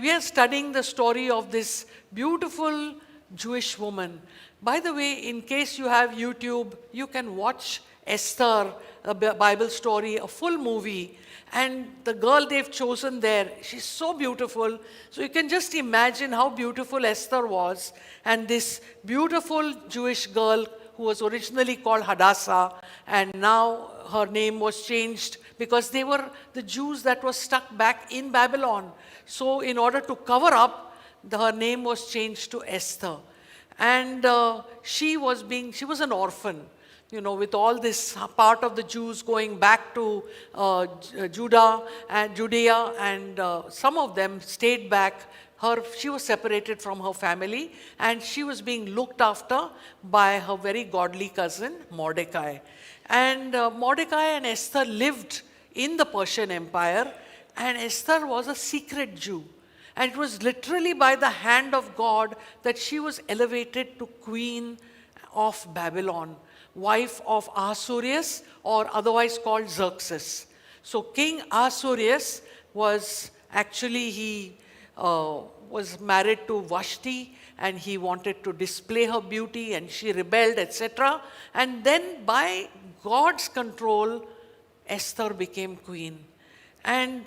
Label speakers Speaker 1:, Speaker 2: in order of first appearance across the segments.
Speaker 1: We are studying the story of this beautiful Jewish woman. By the way, in case you have YouTube, you can watch Esther, a Bible story, a full movie. And the girl they've chosen there, she's so beautiful. So you can just imagine how beautiful Esther was. And this beautiful Jewish girl who was originally called Hadassah, and now her name was changed because they were the Jews that were stuck back in Babylon. So in order to cover up, her name was changed to Esther. And she was an orphan, with all this part of the Jews going back to Judea, and some of them stayed back. She was separated from her family, and she was being looked after by her very godly cousin, Mordecai. And Mordecai and Esther lived in the Persian Empire, and Esther was a secret Jew. And it was literally by the hand of God that she was elevated to queen of Babylon, wife of Ahasuerus, or otherwise called Xerxes. So King Ahasuerus was actually, he was married to Vashti, and he wanted to display her beauty, and she rebelled, etc. And then by God's control, Esther became queen. And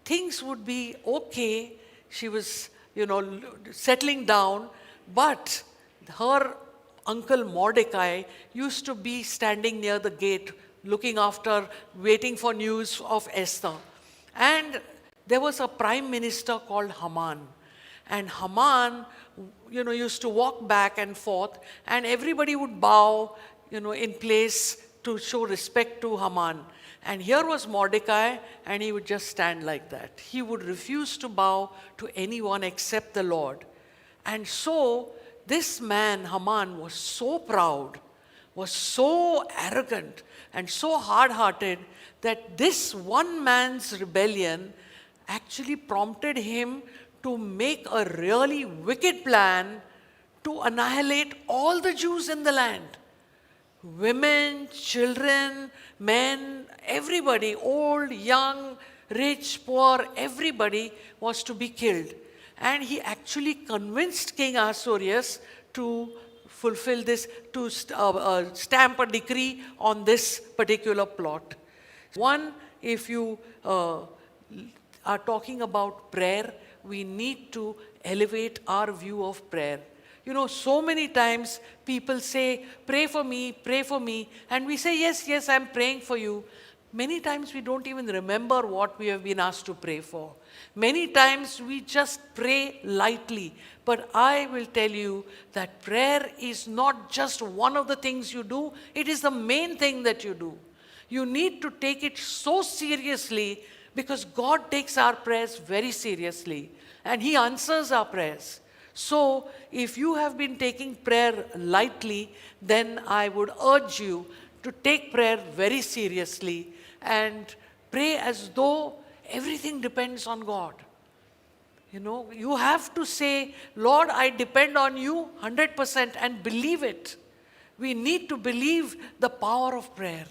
Speaker 1: things would be okay. She was, settling down, but her uncle Mordecai used to be standing near the gate, looking after, waiting for news of Esther. And there was a prime minister called Haman. And Haman, used to walk back and forth, and everybody would bow, in place to show respect to Haman. And here was Mordecai, and he would just stand like that. He would refuse to bow to anyone except the Lord. And so this man, Haman, was so proud, was so arrogant, and so hard-hearted that this one man's rebellion actually prompted him to make a really wicked plan to annihilate all the Jews in the land. Women, children, men, everybody, old, young, rich, poor, everybody was to be killed. And he actually convinced King Ahasuerus to fulfill this, to stamp a decree on this particular plot. One, if you are talking about prayer, we need to elevate our view of prayer. So many times people say, pray for me, and we say, yes, I'm praying for you. Many times we don't even remember what we have been asked to pray for. Many times we just pray lightly. But I will tell you that prayer is not just one of the things you do, it is the main thing that you do. You need to take it so seriously because God takes our prayers very seriously, and He answers our prayers. So, if you have been taking prayer lightly, then I would urge you to take prayer very seriously and pray as though everything depends on God. You have to say, Lord, I depend on you 100% and believe it. We need to believe the power of prayer.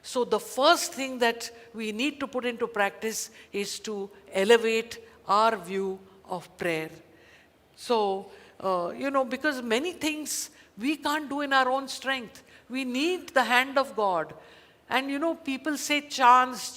Speaker 1: So, the first thing that we need to put into practice is to elevate our view of prayer. So, because many things we can't do in our own strength. We need the hand of God. And people say chance,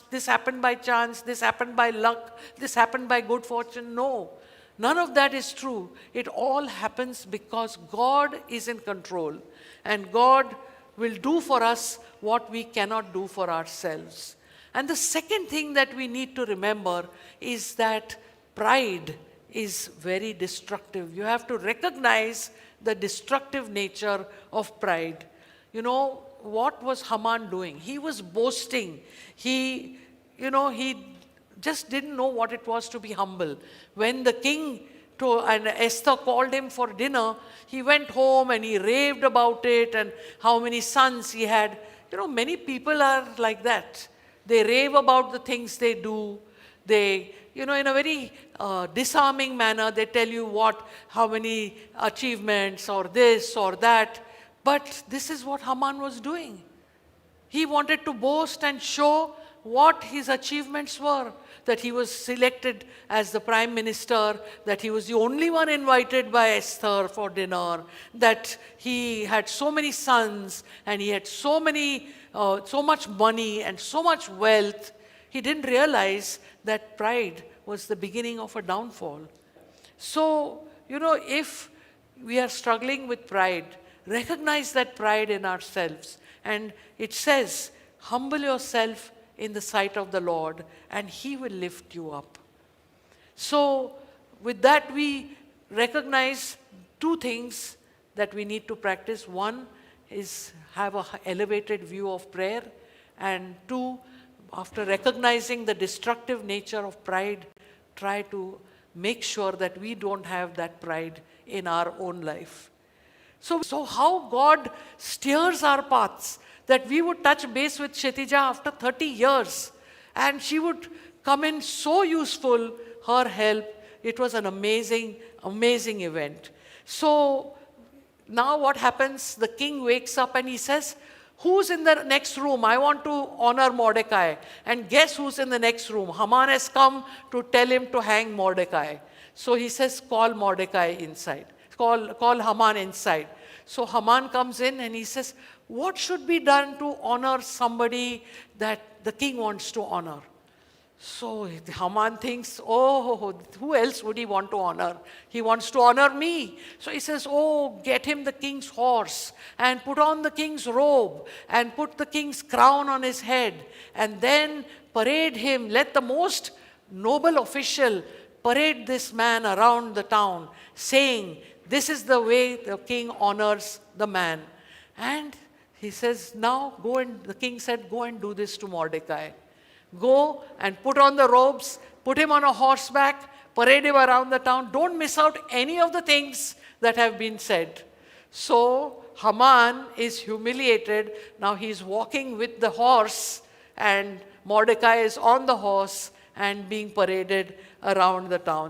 Speaker 1: this happened by chance, this happened by luck, this happened by good fortune. No, none of that is true. It all happens because God is in control. And God will do for us what we cannot do for ourselves. And the second thing that we need to remember is that pride is very destructive. You have to recognize the destructive nature of pride. What was Haman doing? He was boasting. He just didn't know what it was to be humble. When the king and Esther called him for dinner, he went home and he raved about it and how many sons he had. Many people are like that. They rave about the things they do. They, in a very disarming manner, they tell you how many achievements or this or that. But this is what Haman was doing. He wanted to boast and show what his achievements were. that he was selected as the prime minister, that he was the only one invited by Esther for dinner, that he had so many sons and he had so much money and so much wealth, he didn't realize that pride was the beginning of a downfall. So, if we are struggling with pride, recognize that pride in ourselves. And it says, humble yourself in the sight of the Lord, and He will lift you up. So, with that, we recognize two things that we need to practice. One is have an elevated view of prayer, and two, after recognizing the destructive nature of pride, try to make sure that we don't have that pride in our own life. So how God steers our paths, that we would touch base with Kshitija after 30 years, and she would come in so useful, her help. It was an amazing, amazing event. So now what happens? The king wakes up and he says, who's in the next room? I want to honor Mordecai. And guess who's in the next room? Haman has come to tell him to hang Mordecai. So he says, call Mordecai inside. Call Haman inside. So Haman comes in and he says, what should be done to honor somebody that the king wants to honor? So Haman thinks, oh, who else would he want to honor? He wants to honor me. So he says, oh, get him the king's horse and put on the king's robe and put the king's crown on his head and then parade him. Let the most noble official parade this man around the town, saying, this is the way the king honors the man. And he says, now go and, the king said, go and do this to Mordecai. Go and put on the robes, put him on a horseback, parade him around the town. Don't miss out any of the things that have been said. So Haman is humiliated. Now he's walking with the horse and Mordecai is on the horse and being paraded around the town.